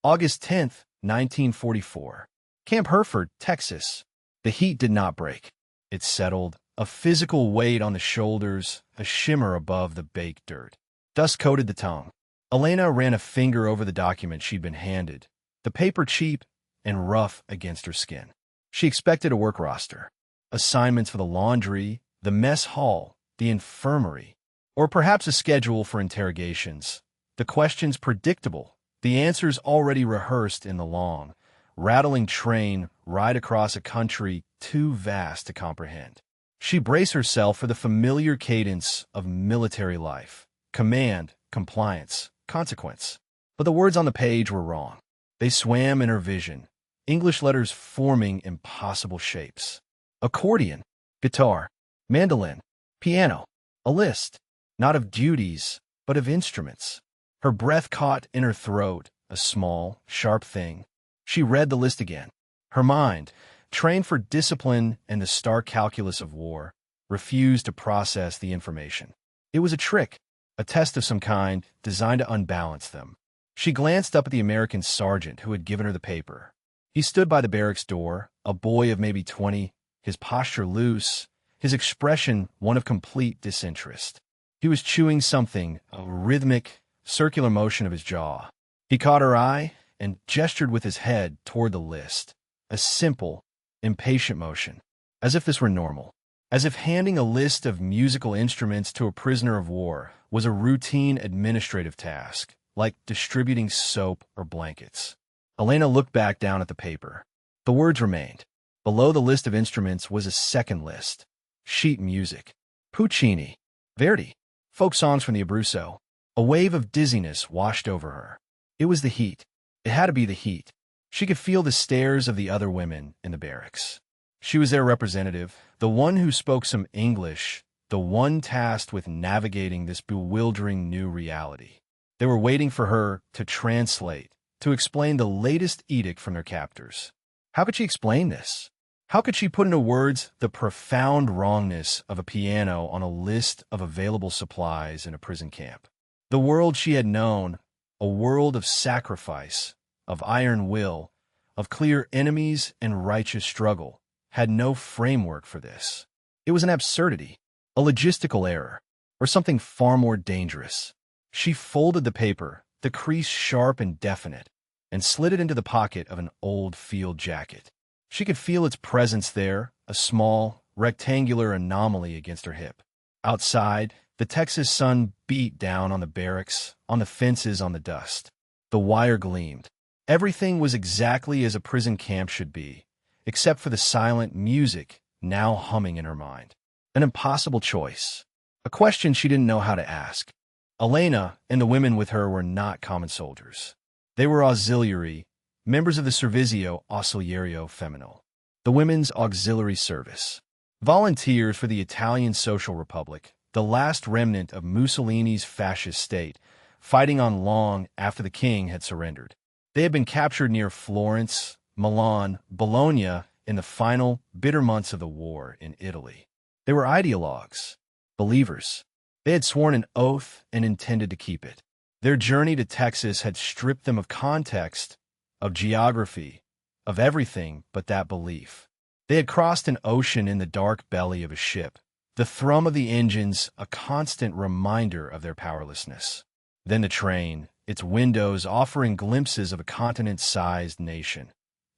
August 10th, 1944. Camp Hereford, Texas. The heat did not break. It settled, a physical weight on the shoulders, a shimmer above the baked dirt. Dust coated the tongue. Elena ran a finger over the document she'd been handed, the paper cheap and rough against her skin. She expected a work roster, assignments for the laundry, the mess hall, the infirmary, or perhaps a schedule for interrogations. The questions predictable, the answers already rehearsed in the long, rattling train ride across a country too vast to comprehend. She braced herself for the familiar cadence of military life: command, compliance, consequence. But the words on the page were wrong. They swam in her vision, English letters forming impossible shapes. Accordion, guitar, mandolin, piano, a list, not of duties, but of instruments. Her breath caught in her throat, a small, sharp thing. She read the list again. Her mind, trained for discipline and the stark calculus of war, refused to process the information. It was a trick, a test of some kind designed to unbalance them. She glanced up at the American sergeant who had given her the paper. He stood by the barracks door, a boy of maybe 20, his posture loose, his expression one of complete disinterest. He was chewing something, a rhythmic, circular motion of his jaw. He caught her eye and gestured with his head toward the list, a simple, impatient motion, as if this were normal, as if handing a list of musical instruments to a prisoner of war was a routine administrative task, like distributing soap or blankets. Elena looked back down at the paper. The words remained. Below the list of instruments was a second list: sheet music, Puccini, Verdi, folk songs from the Abruzzo. A wave of dizziness washed over her. It was the heat. It had to be the heat. She could feel the stares of the other women in the barracks. She was their representative, the one who spoke some English, the one tasked with navigating this bewildering new reality. They were waiting for her to translate, to explain the latest edict from their captors. How could she explain this? How could she put into words the profound wrongness of a piano on a list of available supplies in a prison camp? The world she had known, a world of sacrifice, of iron will, of clear enemies and righteous struggle, had no framework for this. It was an absurdity, a logistical error, or something far more dangerous. She folded the paper, the crease sharp and definite, and slid it into the pocket of an old field jacket. She could feel its presence there, a small, rectangular anomaly against her hip. Outside, the Texas sun beat down on the barracks, on the fences, on the dust. The wire gleamed. Everything was exactly as a prison camp should be, except for the silent music now humming in her mind. An impossible choice. A question she didn't know how to ask. Elena and the women with her were not common soldiers. They were auxiliary, members of the Servizio Ausiliario Femminile, the Women's Auxiliary Service, volunteers for the Italian Social Republic, the last remnant of Mussolini's fascist state, fighting on long after the king had surrendered. They had been captured near Florence, Milan, Bologna in the final, bitter months of the war in Italy. They were ideologues, believers. They had sworn an oath and intended to keep it. Their journey to Texas had stripped them of context, of geography, of everything but that belief. They had crossed an ocean in the dark belly of a ship, the thrum of the engines a constant reminder of their powerlessness. Then the train, its windows offering glimpses of a continent-sized nation.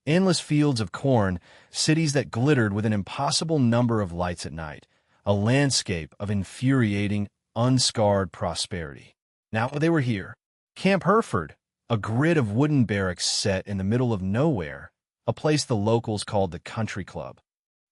Endless fields of corn, cities that glittered with an impossible number of lights at night, a landscape of infuriating, unscarred prosperity. Now they were here. Camp Hereford, a grid of wooden barracks set in the middle of nowhere, a place the locals called the Country Club.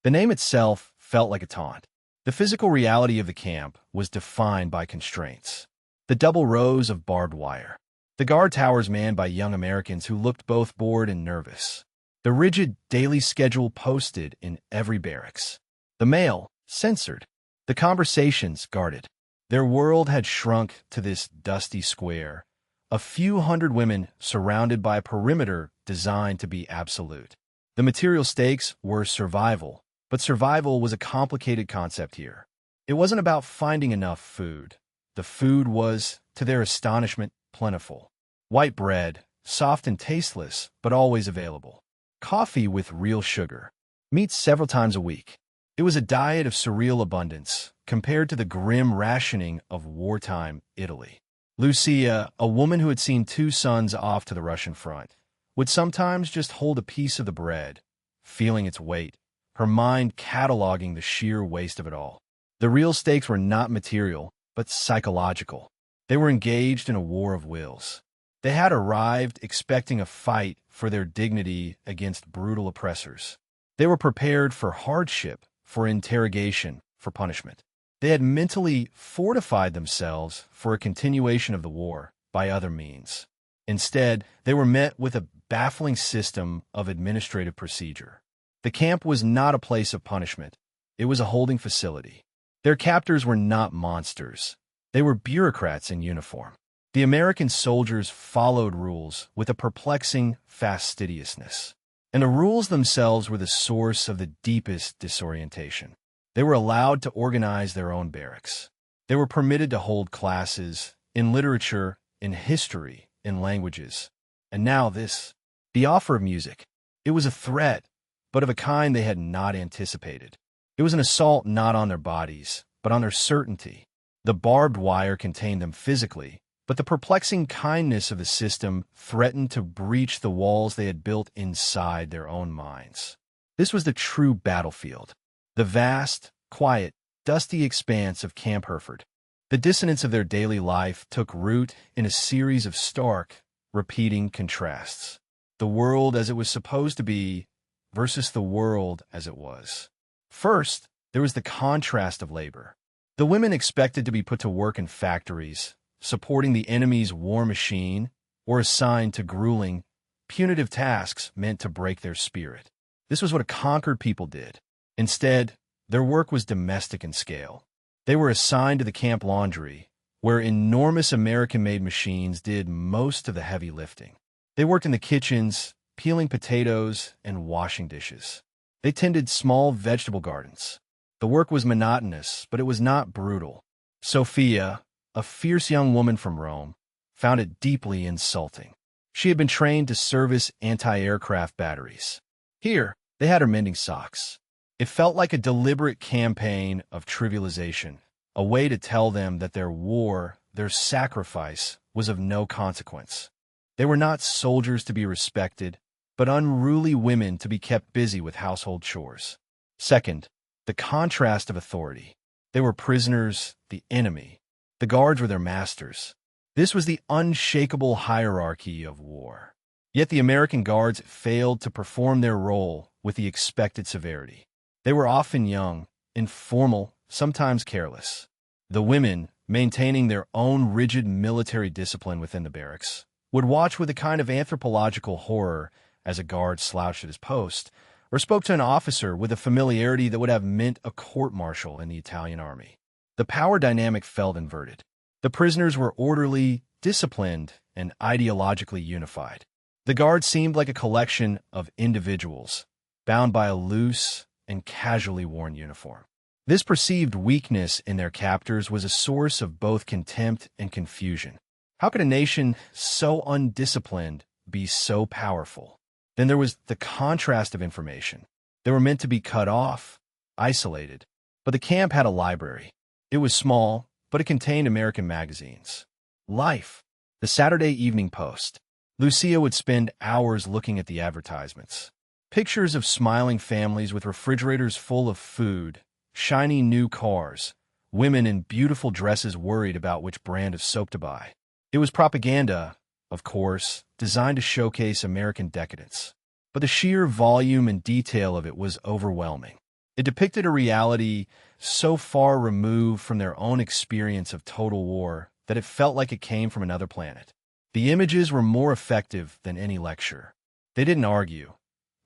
The name itself felt like a taunt. The physical reality of the camp was defined by constraints. The double rows of barbed wire. The guard towers manned by young Americans who looked both bored and nervous. The rigid daily schedule posted in every barracks. The mail censored. The conversations guarded. Their world had shrunk to this dusty square, a few hundred women surrounded by a perimeter designed to be absolute. The material stakes were survival, but survival was a complicated concept here. It wasn't about finding enough food. The food was, to their astonishment, plentiful. White bread, soft and tasteless, but always available. Coffee with real sugar. Meat several times a week. It was a diet of surreal abundance, compared to the grim rationing of wartime Italy. Lucia, a woman who had seen 2 sons off to the Russian front, would sometimes just hold a piece of the bread, feeling its weight, her mind cataloging the sheer waste of it all. The real stakes were not material, but psychological. They were engaged in a war of wills. They had arrived expecting a fight for their dignity against brutal oppressors. They were prepared for hardship, for interrogation, for punishment. They had mentally fortified themselves for a continuation of the war by other means. Instead, they were met with a baffling system of administrative procedure. The camp was not a place of punishment. It was a holding facility. Their captors were not monsters. They were bureaucrats in uniform. The American soldiers followed rules with a perplexing fastidiousness. And the rules themselves were the source of the deepest disorientation. They were allowed to organize their own barracks. They were permitted to hold classes in literature, in history, in languages. And now this, the offer of music. It was a threat, but of a kind they had not anticipated. It was an assault not on their bodies, but on their certainty. The barbed wire contained them physically, but the perplexing kindness of the system threatened to breach the walls they had built inside their own minds. This was the true battlefield. The vast, quiet, dusty expanse of Camp Hereford. The dissonance of their daily life took root in a series of stark, repeating contrasts. The world as it was supposed to be versus the world as it was. First, there was the contrast of labor. The women expected to be put to work in factories, supporting the enemy's war machine, or assigned to grueling, punitive tasks meant to break their spirit. This was what a conquered people did. Instead, their work was domestic in scale. They were assigned to the camp laundry, where enormous American-made machines did most of the heavy lifting. They worked in the kitchens, peeling potatoes and washing dishes. They tended small vegetable gardens. The work was monotonous, but it was not brutal. Sophia, a fierce young woman from Rome, found it deeply insulting. She had been trained to service anti-aircraft batteries. Here, they had her mending socks. It felt like a deliberate campaign of trivialization, a way to tell them that their war, their sacrifice, was of no consequence. They were not soldiers to be respected, but unruly women to be kept busy with household chores. Second, the contrast of authority. They were prisoners, the enemy. The guards were their masters. This was the unshakable hierarchy of war. Yet the American guards failed to perform their role with the expected severity. They were often young, informal, sometimes careless. The women, maintaining their own rigid military discipline within the barracks, would watch with a kind of anthropological horror as a guard slouched at his post, or spoke to an officer with a familiarity that would have meant a court-martial in the Italian army. The power dynamic felt inverted. The prisoners were orderly, disciplined, and ideologically unified. The guards seemed like a collection of individuals, bound by a loose and casually worn uniform. This perceived weakness in their captors was a source of both contempt and confusion. How could a nation so undisciplined be so powerful? Then there was the contrast of information. They were meant to be cut off, isolated. But the camp had a library. It was small, but it contained American magazines. Life, the Saturday Evening Post. Lucia would spend hours looking at the advertisements. Pictures of smiling families with refrigerators full of food, shiny new cars, women in beautiful dresses worried about which brand of soap to buy. It was propaganda, of course, designed to showcase American decadence. But the sheer volume and detail of it was overwhelming. It depicted a reality so far removed from their own experience of total war that it felt like it came from another planet. The images were more effective than any lecture. They didn't argue.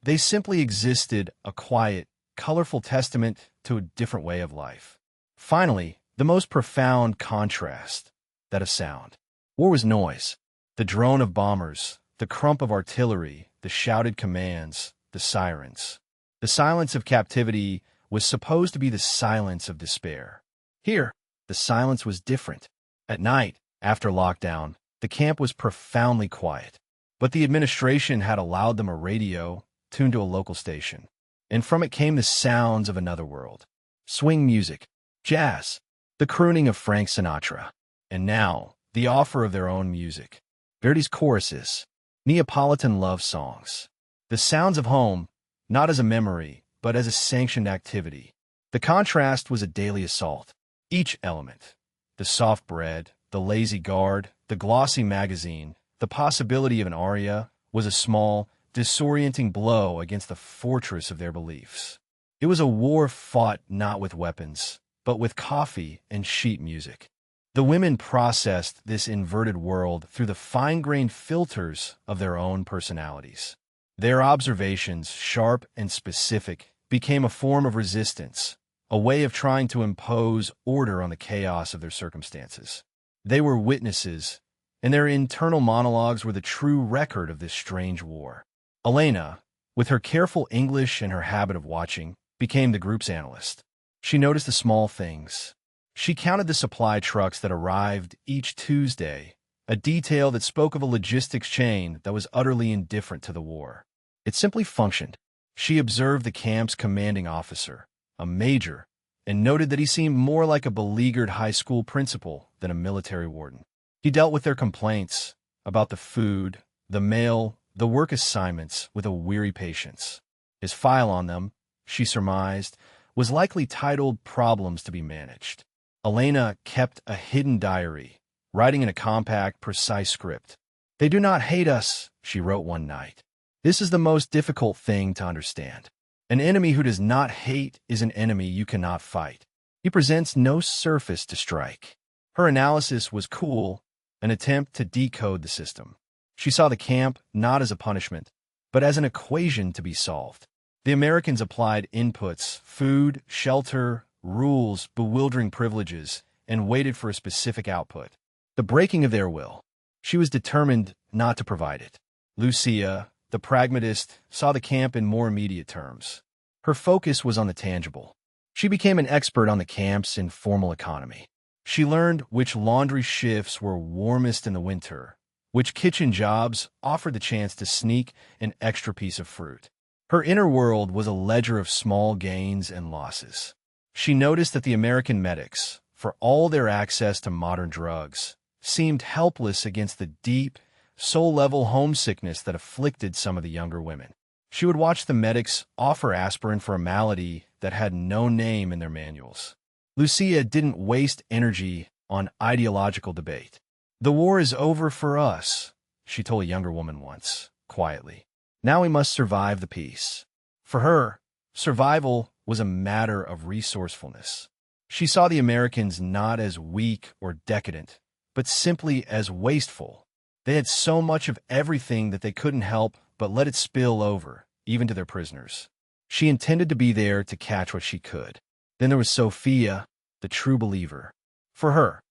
They simply existed, a quiet, colorful testament to a different way of life. Finally, the most profound contrast, that of sound. War was noise. The drone of bombers, the crump of artillery, the shouted commands, the sirens. The silence of captivity was supposed to be the silence of despair. Here, the silence was different. At night, after lockdown, the camp was profoundly quiet. But the administration had allowed them a radio tuned to a local station, and from it came the sounds of another world. Swing music, jazz, the crooning of Frank Sinatra, and now the offer of their own music. Verdi's choruses, Neapolitan love songs. The sounds of home, not as a memory, but as a sanctioned activity. The contrast was a daily assault. Each element, the soft bread, the lazy guard, the glossy magazine, the possibility of an aria, was a small, disorienting blow against the fortress of their beliefs. It was a war fought not with weapons, but with coffee and sheet music. The women processed this inverted world through the fine-grained filters of their own personalities. Their observations, sharp and specific, became a form of resistance, a way of trying to impose order on the chaos of their circumstances. They were witnesses, and their internal monologues were the true record of this strange war. Elena, with her careful English and her habit of watching, became the group's analyst. She noticed the small things. She counted the supply trucks that arrived each Tuesday, a detail that spoke of a logistics chain that was utterly indifferent to the war. It simply functioned. She observed the camp's commanding officer, a major, and noted that he seemed more like a beleaguered high school principal than a military warden. He dealt with their complaints about the food, the mail, the work assignments with a weary patience. His file on them, she surmised, was likely titled Problems to be Managed. Elena kept a hidden diary, writing in a compact, precise script. "They do not hate us," she wrote one night. "This is the most difficult thing to understand. An enemy who does not hate is an enemy you cannot fight. He presents no surface to strike." Her analysis was cool, an attempt to decode the system. She saw the camp not as a punishment, but as an equation to be solved. The Americans applied inputs, food, shelter, rules, bewildering privileges, and waited for a specific output, the breaking of their will. She was determined not to provide it. Lucia, the pragmatist, saw the camp in more immediate terms. Her focus was on the tangible. She became an expert on the camp's informal economy. She learned which laundry shifts were warmest in the winter, which kitchen jobs offered the chance to sneak an extra piece of fruit. Her inner world was a ledger of small gains and losses. She noticed that the American medics, for all their access to modern drugs, seemed helpless against the deep, soul-level homesickness that afflicted some of the younger women. She would watch the medics offer aspirin for a malady that had no name in their manuals. Lucia didn't waste energy on ideological debate. "The war is over for us," she told a younger woman once, quietly. "Now we must survive the peace." For her, survival was a matter of resourcefulness. She saw the Americans not as weak or decadent, but simply as wasteful. They had so much of everything that they couldn't help but let it spill over, even to their prisoners. She intended to be there to catch what she could. Then there was Sophia, the true believer. For her,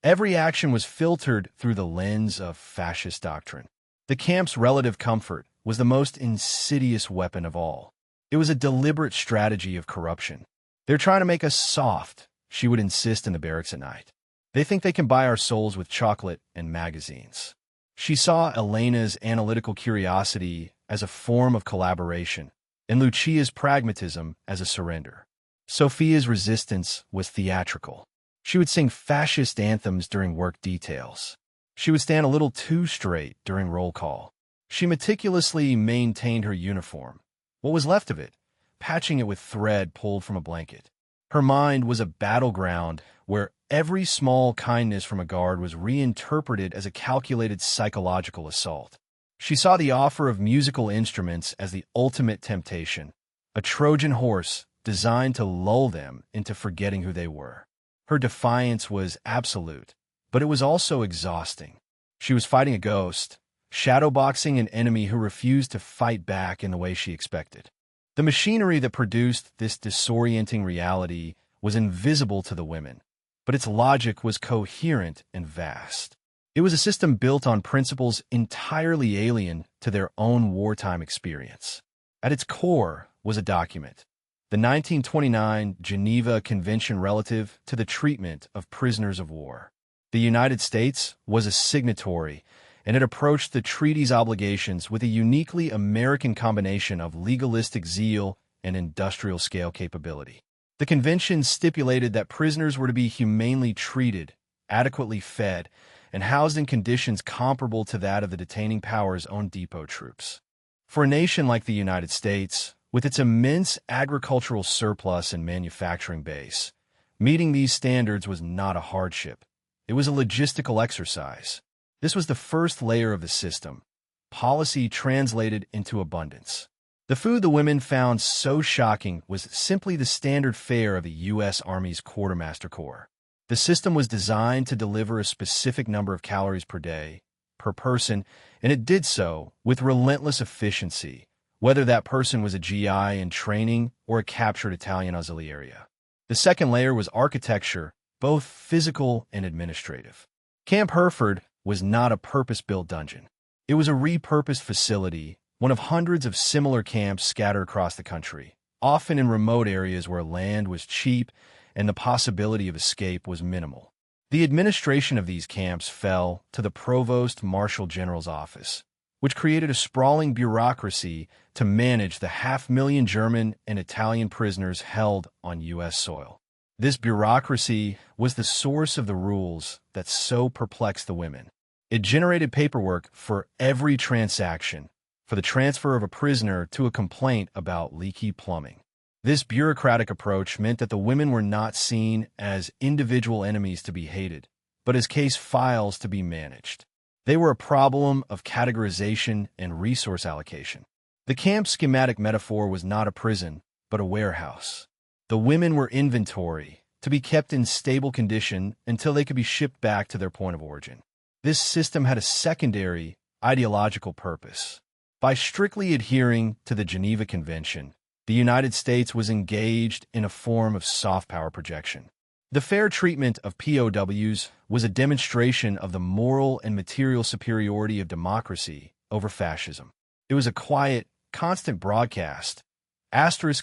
every action was filtered through the lens of fascist doctrine. The camp's relative comfort was the most insidious weapon of all. It was a deliberate strategy of corruption. "They're trying to make us soft," she would insist in the barracks at night. "They think they can buy our souls with chocolate and magazines." She saw Elena's analytical curiosity as a form of collaboration, and Lucia's pragmatism as a surrender. Sophia's resistance was theatrical. She would sing fascist anthems during work details. She would stand a little too straight during roll call. She meticulously maintained her uniform, what was left of it, patching it with thread pulled from a blanket. Her mind was a battleground where every small kindness from a guard was reinterpreted as a calculated psychological assault. She saw the offer of musical instruments as the ultimate temptation, a Trojan horse designed to lull them into forgetting who they were. Her defiance was absolute, but it was also exhausting. She was fighting a ghost, shadowboxing an enemy who refused to fight back in the way she expected. The machinery that produced this disorienting reality was invisible to the women, but its logic was coherent and vast. It was a system built on principles entirely alien to their own wartime experience. At its core was a document, the 1929 Geneva Convention relative to the treatment of prisoners of war. The United States was a signatory, and it approached the treaty's obligations with a uniquely American combination of legalistic zeal and industrial-scale capability. The convention stipulated that prisoners were to be humanely treated, adequately fed, and housed in conditions comparable to that of the detaining power's own depot troops. For a nation like the United States, with its immense agricultural surplus and manufacturing base, meeting these standards was not a hardship. It was a logistical exercise. This was the first layer of the system, policy translated into abundance. The food the women found so shocking was simply the standard fare of the U.S. Army's Quartermaster Corps. The system was designed to deliver a specific number of calories per day, per person, and it did so with relentless efficiency, whether that person was a GI in training or a captured Italian auxiliaria. The second layer was architecture, both physical and administrative. Camp Hereford was not a purpose-built dungeon. It was a repurposed facility, one of hundreds of similar camps scattered across the country, often in remote areas where land was cheap and the possibility of escape was minimal. The administration of these camps fell to the Provost Marshal General's office, which created a sprawling bureaucracy to manage the 500,000 German and Italian prisoners held on U.S. soil. This bureaucracy was the source of the rules that so perplexed the women. It generated paperwork for every transaction, for the transfer of a prisoner to a complaint about leaky plumbing. This bureaucratic approach meant that the women were not seen as individual enemies to be hated, but as case files to be managed. They were a problem of categorization and resource allocation. The camp schematic metaphor was not a prison, but a warehouse. The women were inventory, to be kept in stable condition until they could be shipped back to their point of origin. This system had a secondary, ideological purpose. By strictly adhering to the Geneva Convention, the United States was engaged in a form of soft power projection. The fair treatment of POWs was a demonstration of the moral and material superiority of democracy over fascism. It was a quiet, constant broadcast.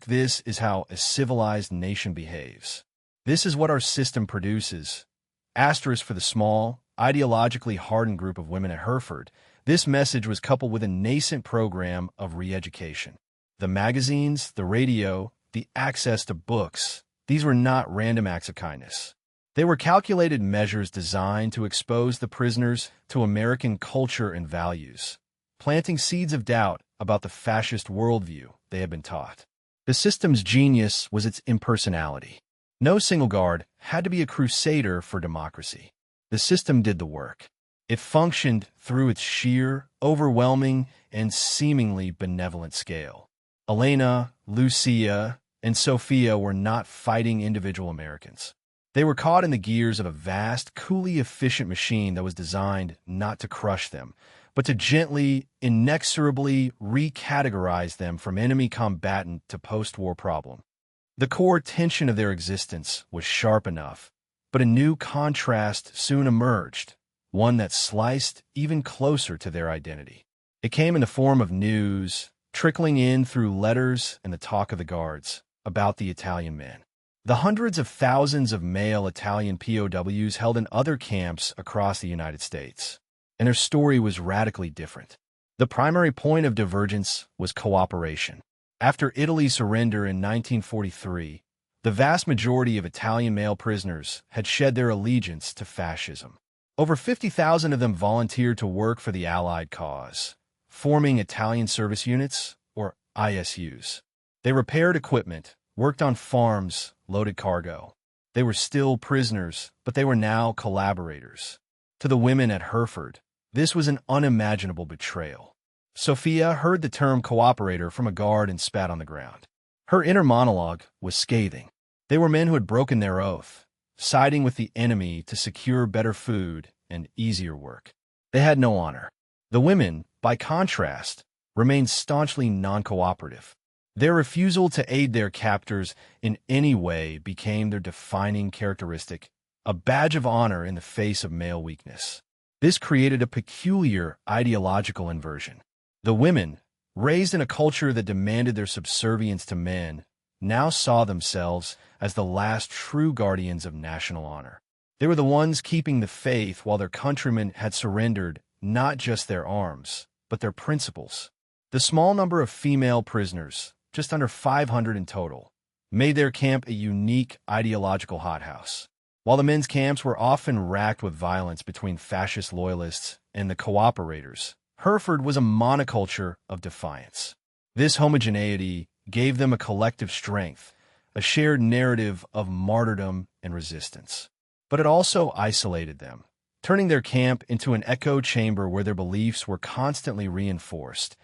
This is how a civilized nation behaves. This is what our system produces. For the small, ideologically hardened group of women at Hereford, this message was coupled with a nascent program of re-education. The magazines, the radio, the access to books, these were not random acts of kindness. They were calculated measures designed to expose the prisoners to American culture and values, planting seeds of doubt about the fascist worldview they had been taught. The system's genius was its impersonality. No single guard had to be a crusader for democracy. The system did the work. It functioned through its sheer, overwhelming, and seemingly benevolent scale. Elena, Lucia, and Sophia were not fighting individual Americans. They were caught in the gears of a vast, coolly efficient machine that was designed not to crush them, but to gently, inexorably recategorize them from enemy combatant to post-war problem. The core tension of their existence was sharp enough, but a new contrast soon emerged, one that sliced even closer to their identity. It came in the form of news, trickling in through letters and the talk of the guards, about the Italian men. The hundreds of thousands of male Italian POWs held in other camps across the United States, and their story was radically different. The primary point of divergence was cooperation. After Italy's surrender in 1943, the vast majority of Italian male prisoners had shed their allegiance to fascism. Over 50,000 of them volunteered to work for the Allied cause, forming Italian service units, or ISUs. They repaired equipment, worked on farms, loaded cargo. They were still prisoners, but they were now collaborators. To the women at Hereford, this was an unimaginable betrayal. Sophia heard the term cooperator from a guard and spat on the ground. Her inner monologue was scathing. They were men who had broken their oath, siding with the enemy to secure better food and easier work. They had no honor. The women, by contrast, remained staunchly non-cooperative. Their refusal to aid their captors in any way became their defining characteristic, a badge of honor in the face of male weakness. This created a peculiar ideological inversion. The women, raised in a culture that demanded their subservience to men, now saw themselves as the last true guardians of national honor. They were the ones keeping the faith while their countrymen had surrendered not just their arms, but their principles. The small number of female prisoners, just under 500 in total, made their camp a unique ideological hothouse. While the men's camps were often racked with violence between fascist loyalists and the cooperators, Hereford was a monoculture of defiance. This homogeneity gave them a collective strength, a shared narrative of martyrdom and resistance. But it also isolated them, turning their camp into an echo chamber where their beliefs were constantly reinforced,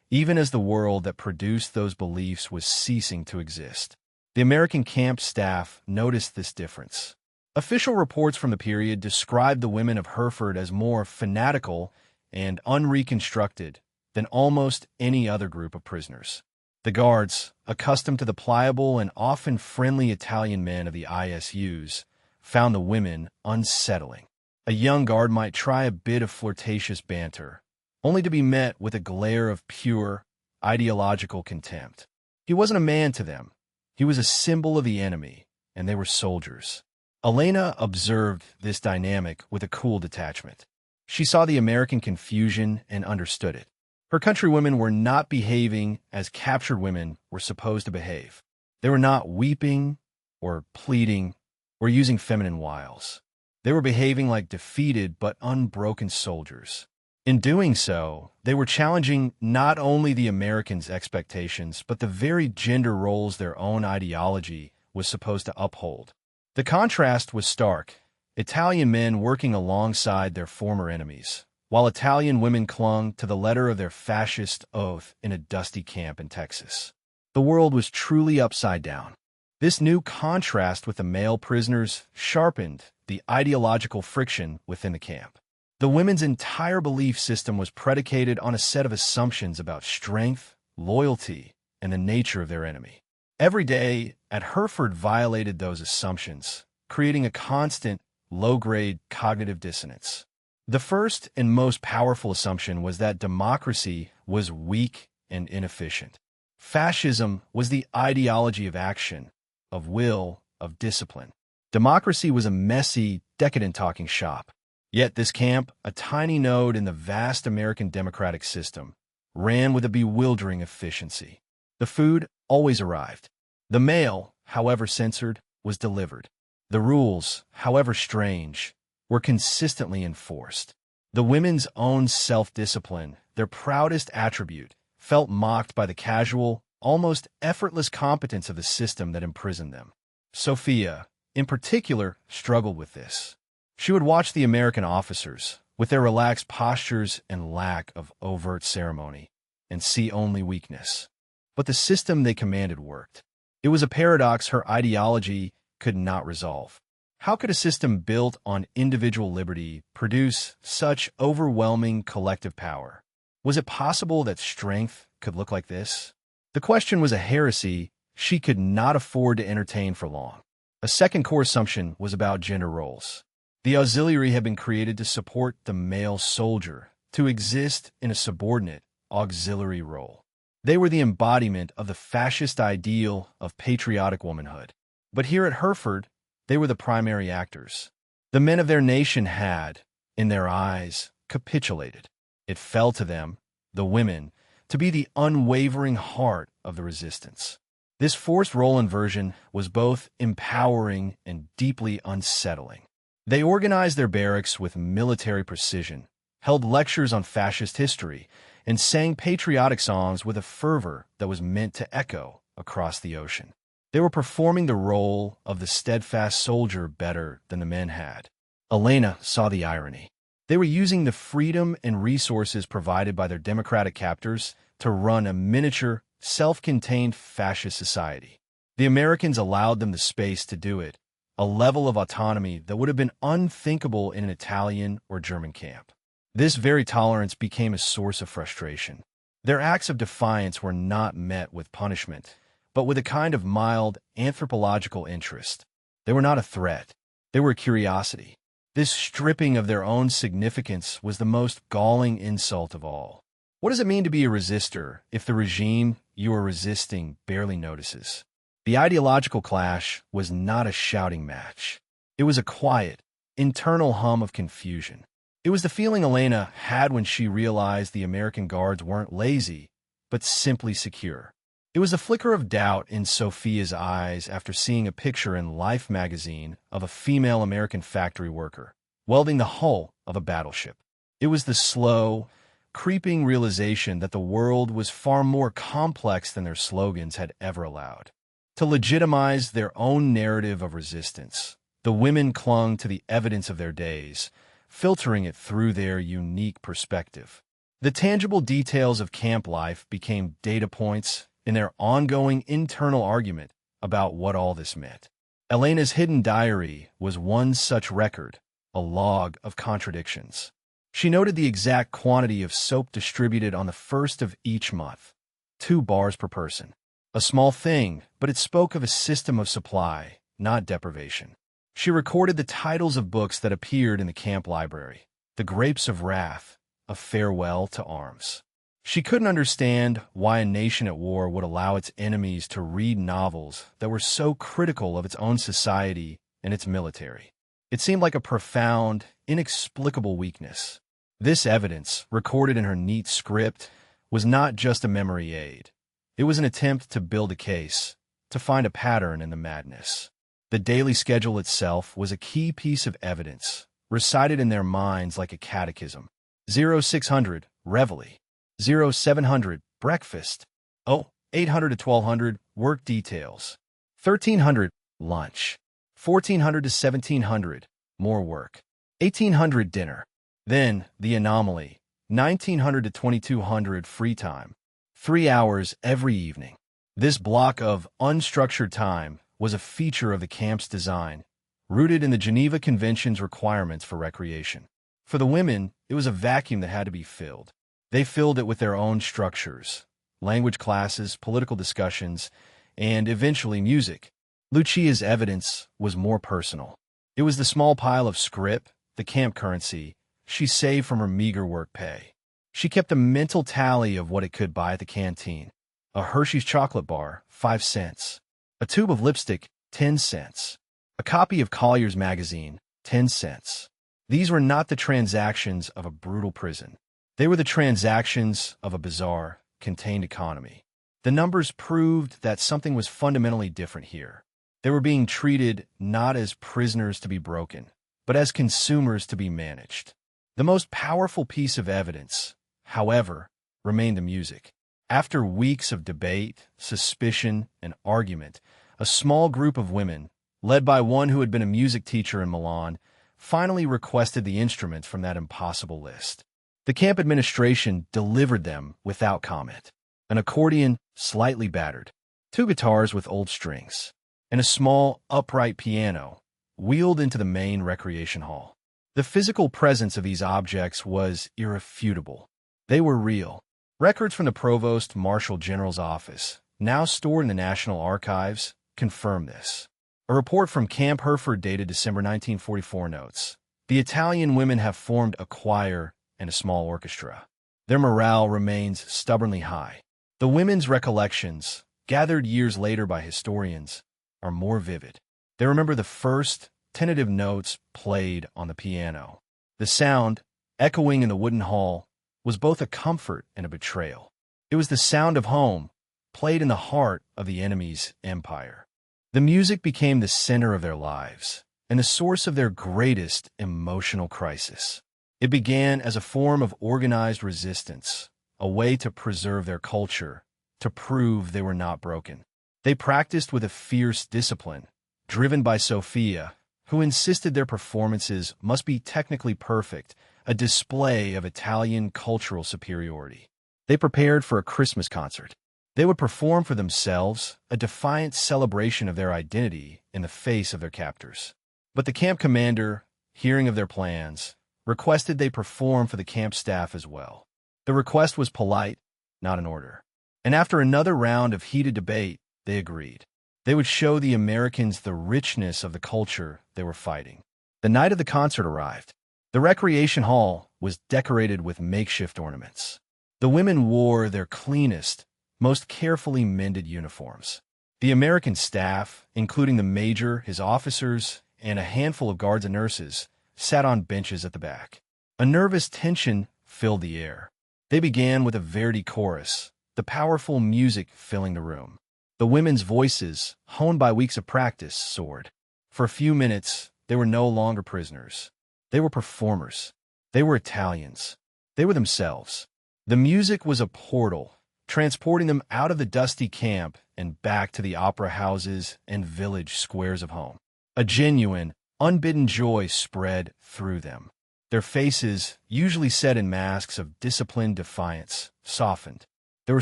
even as the world that produced those beliefs was ceasing to exist. The American camp staff noticed this difference. Official reports from the period described the women of Hereford as more fanatical and unreconstructed than almost any other group of prisoners. The guards, accustomed to the pliable and often friendly Italian men of the ISUs, found the women unsettling. A young guard might try a bit of flirtatious banter, only to be met with a glare of pure, ideological contempt. He wasn't a man to them. He was a symbol of the enemy, and they were soldiers. Elena observed this dynamic with a cool detachment. She saw the American confusion and understood it. Her countrywomen were not behaving as captured women were supposed to behave. They were not weeping or pleading or using feminine wiles. They were behaving like defeated but unbroken soldiers. In doing so, they were challenging not only the Americans' expectations, but the very gender roles their own ideology was supposed to uphold. The contrast was stark. Italian men working alongside their former enemies, while Italian women clung to the letter of their fascist oath in a dusty camp in Texas. The world was truly upside down. This new contrast with the male prisoners sharpened the ideological friction within the camp. The women's entire belief system was predicated on a set of assumptions about strength, loyalty, and the nature of their enemy. Every day at Hereford violated those assumptions, creating a constant, low-grade cognitive dissonance. The first and most powerful assumption was that democracy was weak and inefficient. Fascism was the ideology of action, of will, of discipline. Democracy was a messy, decadent talking shop. Yet this camp, a tiny node in the vast American democratic system, ran with a bewildering efficiency. The food always arrived. The mail, however censored, was delivered. The rules, however strange, were consistently enforced. The women's own self-discipline, their proudest attribute, felt mocked by the casual, almost effortless competence of the system that imprisoned them. Sophia, in particular, struggled with this. She would watch the American officers, with their relaxed postures and lack of overt ceremony, and see only weakness. But the system they commanded worked. It was a paradox her ideology could not resolve. How could a system built on individual liberty produce such overwhelming collective power? Was it possible that strength could look like this? The question was a heresy she could not afford to entertain for long. A second core assumption was about gender roles. The auxiliary had been created to support the male soldier, to exist in a subordinate, auxiliary role. They were the embodiment of the fascist ideal of patriotic womanhood. But here at Hereford, they were the primary actors. The men of their nation had, in their eyes, capitulated. It fell to them, the women, to be the unwavering heart of the resistance. This forced role inversion was both empowering and deeply unsettling. They organized their barracks with military precision, held lectures on fascist history, and sang patriotic songs with a fervor that was meant to echo across the ocean. They were performing the role of the steadfast soldier better than the men had. Elena saw the irony. They were using the freedom and resources provided by their democratic captors to run a miniature, self-contained fascist society. The Americans allowed them the space to do it, a level of autonomy that would have been unthinkable in an Italian or German camp. This very tolerance became a source of frustration. Their acts of defiance were not met with punishment, but with a kind of mild anthropological interest. They were not a threat. They were a curiosity. This stripping of their own significance was the most galling insult of all. What does it mean to be a resistor if the regime you are resisting barely notices? The ideological clash was not a shouting match. It was a quiet, internal hum of confusion. It was the feeling Elena had when she realized the American guards weren't lazy, but simply secure. It was the flicker of doubt in Sophia's eyes after seeing a picture in Life magazine of a female American factory worker welding the hull of a battleship. It was the slow, creeping realization that the world was far more complex than their slogans had ever allowed. To legitimize their own narrative of resistance, the women clung to the evidence of their days, filtering it through their unique perspective. The tangible details of camp life became data points in their ongoing internal argument about what all this meant. Elena's hidden diary was one such record, a log of contradictions. She noted the exact quantity of soap distributed on the first of each month, 2 bars per person. A small thing, but it spoke of a system of supply, not deprivation. She recorded the titles of books that appeared in the camp library: The Grapes of Wrath, A Farewell to Arms. She couldn't understand why a nation at war would allow its enemies to read novels that were so critical of its own society and its military. It seemed like a profound, inexplicable weakness. This evidence, recorded in her neat script, was not just a memory aid. It was an attempt to build a case, to find a pattern in the madness. The daily schedule itself was a key piece of evidence, recited in their minds like a catechism. 0600, reveille. 0700, breakfast. 0800 to 1200, work details. 1300, lunch. 1400 to 1700, more work. 1800, dinner. Then, the anomaly, 1900 to 2200, free time. 3 hours every evening. This block of unstructured time was a feature of the camp's design, rooted in the Geneva Convention's requirements for recreation. For the women, it was a vacuum that had to be filled. They filled it with their own structures, language classes, political discussions, and eventually music. Lucia's evidence was more personal. It was the small pile of scrip, the camp currency, she saved from her meager work pay. She kept a mental tally of what it could buy at the canteen. A Hershey's chocolate bar, 5 cents. A tube of lipstick, 10 cents. A copy of Collier's magazine, 10 cents. These were not the transactions of a brutal prison. They were the transactions of a bizarre, contained economy. The numbers proved that something was fundamentally different here. They were being treated not as prisoners to be broken, but as consumers to be managed. The most powerful piece of evidence, however, remained the music. After weeks of debate, suspicion, and argument, a small group of women, led by one who had been a music teacher in Milan, finally requested the instruments from that impossible list. The camp administration delivered them without comment. An accordion, slightly battered, 2 guitars with old strings, and a small, upright piano wheeled into the main recreation hall. The physical presence of these objects was irrefutable. They were real. Records from the Provost Marshal General's office, now stored in the National Archives, confirm this. A report from Camp Hereford dated December 1944 notes, "The Italian women have formed a choir and a small orchestra. Their morale remains stubbornly high." The women's recollections, gathered years later by historians, are more vivid. They remember the first tentative notes played on the piano. The sound, echoing in the wooden hall, was both a comfort and a betrayal. It was the sound of home, played in the heart of the enemy's empire. The music became the center of their lives and the source of their greatest emotional crisis. It began as a form of organized resistance, a way to preserve their culture, to prove they were not broken. They practiced with a fierce discipline, driven by Sophia, who insisted their performances must be technically perfect, a display of Italian cultural superiority. They prepared for a Christmas concert. They would perform for themselves, a defiant celebration of their identity in the face of their captors. But the camp commander, hearing of their plans, requested they perform for the camp staff as well. The request was polite, not an order. And after another round of heated debate, they agreed. They would show the Americans the richness of the culture they were fighting. The night of the concert arrived. The recreation hall was decorated with makeshift ornaments. The women wore their cleanest, most carefully mended uniforms. The American staff, including the major, his officers, and a handful of guards and nurses, sat on benches at the back. A nervous tension filled the air. They began with a Verdi chorus, the powerful music filling the room. The women's voices, honed by weeks of practice, soared. For a few minutes, they were no longer prisoners. They were performers. They were Italians. They were themselves. The music was a portal, transporting them out of the dusty camp and back to the opera houses and village squares of home. A genuine, unbidden joy spread through them. Their faces, usually set in masks of disciplined defiance, softened. There were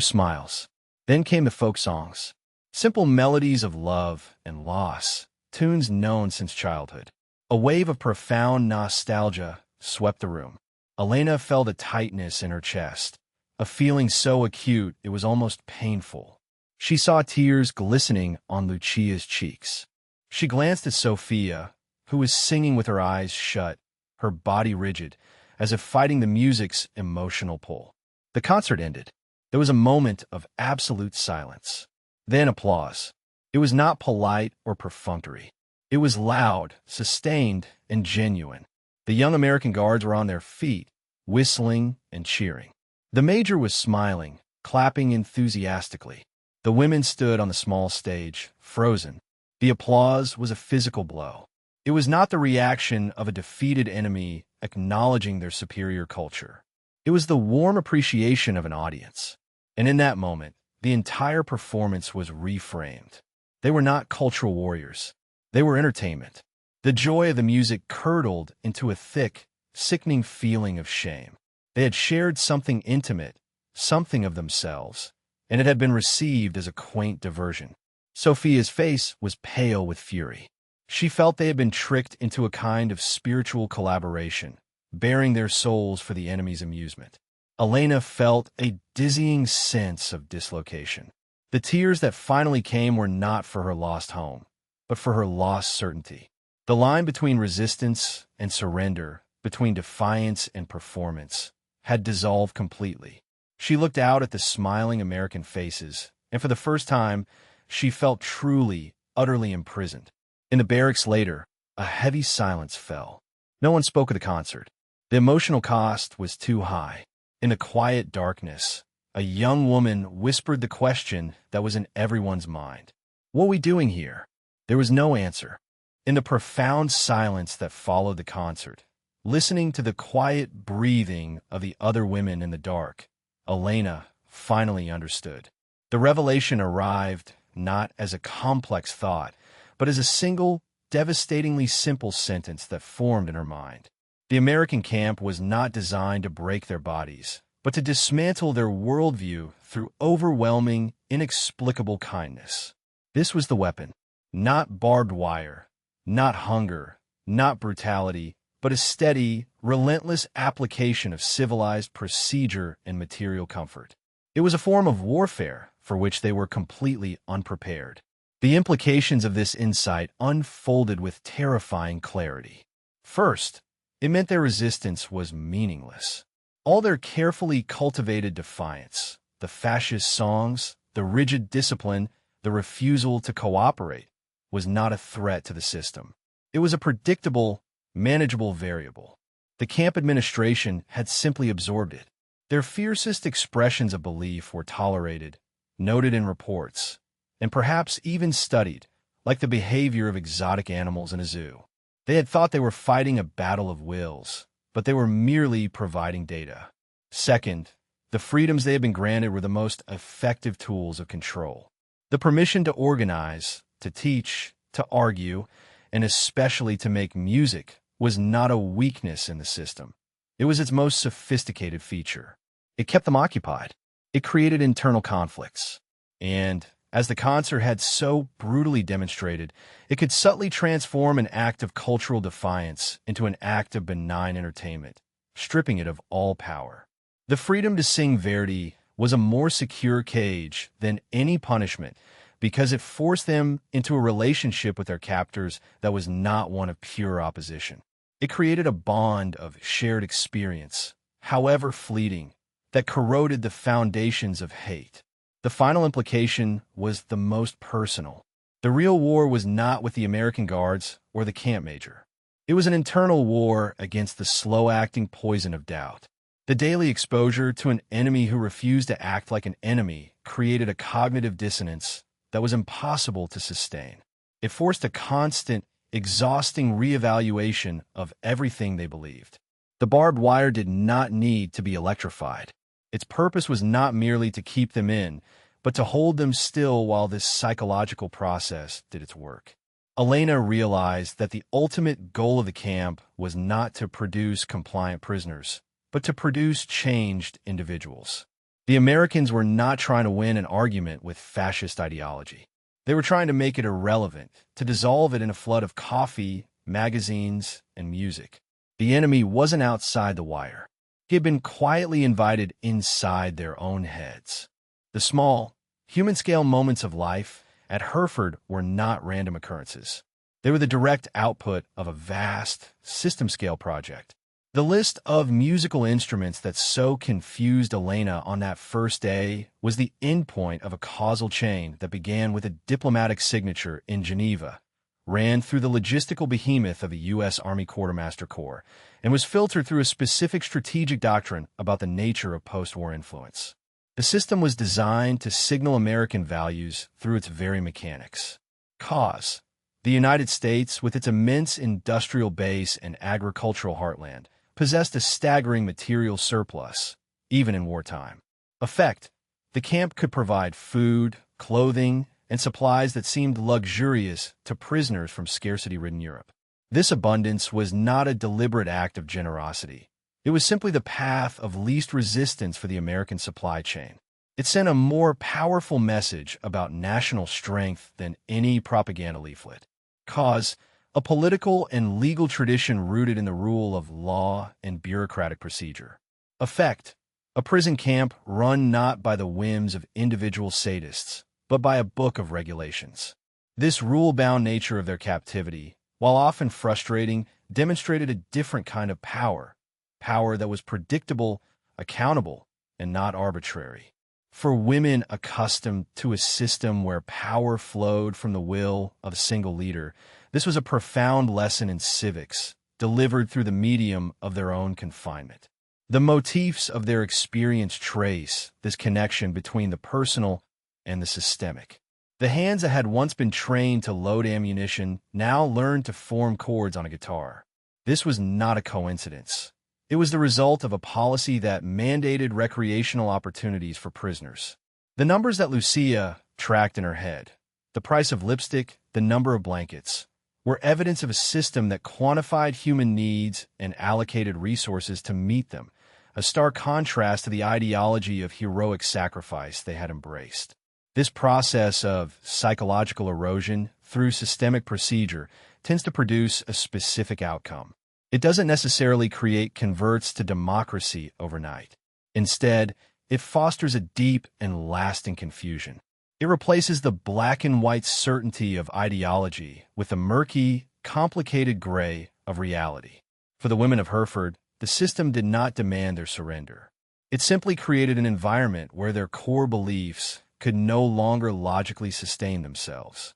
smiles. Then came the folk songs. Simple melodies of love and loss, tunes known since childhood. A wave of profound nostalgia swept the room. Elena felt a tightness in her chest, a feeling so acute it was almost painful. She saw tears glistening on Lucia's cheeks. She glanced at Sophia, who was singing with her eyes shut, her body rigid, as if fighting the music's emotional pull. The concert ended. There was a moment of absolute silence. Then applause. It was not polite or perfunctory. It was loud, sustained, and genuine. The young American guards were on their feet, whistling and cheering. The major was smiling, clapping enthusiastically. The women stood on the small stage, frozen. The applause was a physical blow. It was not the reaction of a defeated enemy acknowledging their superior culture. It was the warm appreciation of an audience. And in that moment, the entire performance was reframed. They were not cultural warriors. They were entertainment. The joy of the music curdled into a thick, sickening feeling of shame. They had shared something intimate, something of themselves, and it had been received as a quaint diversion. Sophia's face was pale with fury. She felt they had been tricked into a kind of spiritual collaboration, baring their souls for the enemy's amusement. Elena felt a dizzying sense of dislocation. The tears that finally came were not for her lost home, but for her lost certainty. The line between resistance and surrender, between defiance and performance, had dissolved completely. She looked out at the smiling American faces, and for the first time, she felt truly, utterly imprisoned. In the barracks later, a heavy silence fell. No one spoke of the concert. The emotional cost was too high. In the quiet darkness, a young woman whispered the question that was in everyone's mind. What are we doing here? There was no answer. In the profound silence that followed the concert, listening to the quiet breathing of the other women in the dark, Elena finally understood. The revelation arrived not as a complex thought, but as a single, devastatingly simple sentence that formed in her mind. The American camp was not designed to break their bodies, but to dismantle their worldview through overwhelming, inexplicable kindness. This was the weapon. Not barbed wire, not hunger, not brutality, but a steady, relentless application of civilized procedure and material comfort. It was a form of warfare for which they were completely unprepared. The implications of this insight unfolded with terrifying clarity. First, it meant their resistance was meaningless. All their carefully cultivated defiance, the fascist songs, the rigid discipline, the refusal to cooperate, was not a threat to the system. It was a predictable, manageable variable. The camp administration had simply absorbed it. Their fiercest expressions of belief were tolerated, noted in reports, and perhaps even studied, like the behavior of exotic animals in a zoo. They had thought they were fighting a battle of wills, but they were merely providing data. Second, the freedoms they had been granted were the most effective tools of control. The permission to organize, to teach, to argue, and especially to make music was not a weakness in the system. It was its most sophisticated feature. It kept them occupied. It created internal conflicts. And, as the concert had so brutally demonstrated, it could subtly transform an act of cultural defiance into an act of benign entertainment, stripping it of all power. The freedom to sing Verdi was a more secure cage than any punishment because it forced them into a relationship with their captors that was not one of pure opposition. It created a bond of shared experience, however fleeting, that corroded the foundations of hate. The final implication was the most personal. The real war was not with the American guards or the camp major. It was an internal war against the slow-acting poison of doubt. The daily exposure to an enemy who refused to act like an enemy created a cognitive dissonance that was impossible to sustain. It forced a constant, exhausting reevaluation of everything they believed. The barbed wire did not need to be electrified. Its purpose was not merely to keep them in, but to hold them still while this psychological process did its work. Elena realized that the ultimate goal of the camp was not to produce compliant prisoners, but to produce changed individuals. The Americans were not trying to win an argument with fascist ideology. They were trying to make it irrelevant, to dissolve it in a flood of coffee, magazines, and music. The enemy wasn't outside the wire. He had been quietly invited inside their own heads. The small, human-scale moments of life at Hereford were not random occurrences. They were the direct output of a vast, system-scale project. The list of musical instruments that so confused Elena on that first day was the endpoint of a causal chain that began with a diplomatic signature in Geneva, ran through the logistical behemoth of the U.S. Army Quartermaster Corps, and was filtered through a specific strategic doctrine about the nature of post-war influence. The system was designed to signal American values through its very mechanics. Cause. The United States, with its immense industrial base and agricultural heartland, possessed a staggering material surplus, even in wartime. Effect. The camp could provide food, clothing, and supplies that seemed luxurious to prisoners from scarcity-ridden Europe. This abundance was not a deliberate act of generosity. It was simply the path of least resistance for the American supply chain. It sent a more powerful message about national strength than any propaganda leaflet. Cause. A political and legal tradition rooted in the rule of law and bureaucratic procedure. Effect. A prison camp run not by the whims of individual sadists, but by a book of regulations. This rule-bound nature of their captivity, while often frustrating, demonstrated a different kind of power that was predictable, accountable, and not arbitrary. For women accustomed to a system where power flowed from the will of a single leader, this was a profound lesson in civics, delivered through the medium of their own confinement. The motifs of their experience trace this connection between the personal and the systemic. The hands that had once been trained to load ammunition now learned to form chords on a guitar. This was not a coincidence. It was the result of a policy that mandated recreational opportunities for prisoners. The numbers that Lucia tracked in her head, the price of lipstick, the number of blankets, were evidence of a system that quantified human needs and allocated resources to meet them, a stark contrast to the ideology of heroic sacrifice they had embraced. This process of psychological erosion through systemic procedure tends to produce a specific outcome. It doesn't necessarily create converts to democracy overnight. Instead, it fosters a deep and lasting confusion. It replaces the black and white certainty of ideology with the murky, complicated gray of reality. For the women of Hereford, the system did not demand their surrender. It simply created an environment where their core beliefs could no longer logically sustain themselves.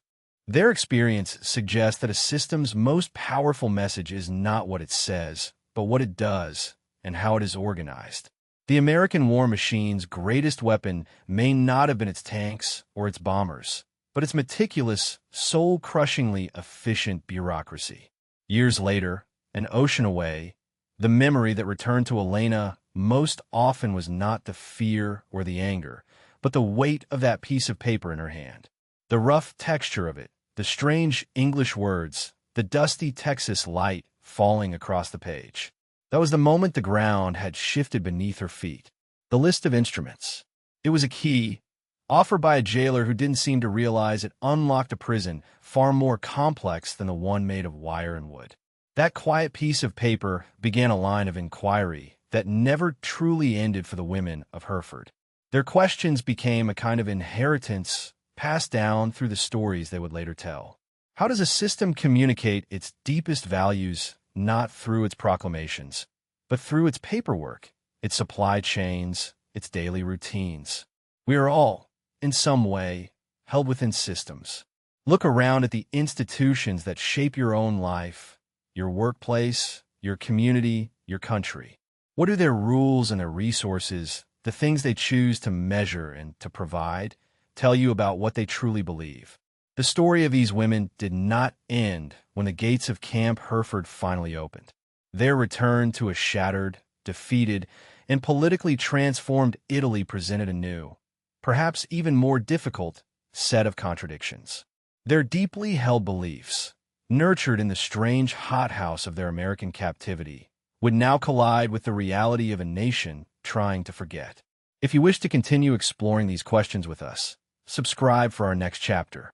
Their experience suggests that a system's most powerful message is not what it says, but what it does and how it is organized. The American war machine's greatest weapon may not have been its tanks or its bombers, but its meticulous, soul-crushingly efficient bureaucracy. Years later, an ocean away, the memory that returned to Elena most often was not the fear or the anger, but the weight of that piece of paper in her hand. The rough texture of it, the strange English words, the dusty Texas light falling across the page. That was the moment the ground had shifted beneath her feet. The list of instruments. It was a key, offered by a jailer who didn't seem to realize it unlocked a prison far more complex than the one made of wire and wood. That quiet piece of paper began a line of inquiry that never truly ended for the women of Hereford. Their questions became a kind of inheritance passed down through the stories they would later tell. How does a system communicate its deepest values not through its proclamations, but through its paperwork, its supply chains, its daily routines? We are all, in some way, held within systems. Look around at the institutions that shape your own life, your workplace, your community, your country? What do their rules and their resources, the things they choose to measure and to provide, tell you about what they truly believe? The story of these women did not end when the gates of Camp Hereford finally opened. Their return to a shattered, defeated, and politically transformed Italy presented a new, perhaps even more difficult, set of contradictions. Their deeply held beliefs, nurtured in the strange hothouse of their American captivity, would now collide with the reality of a nation trying to forget. If you wish to continue exploring these questions with us, subscribe for our next chapter.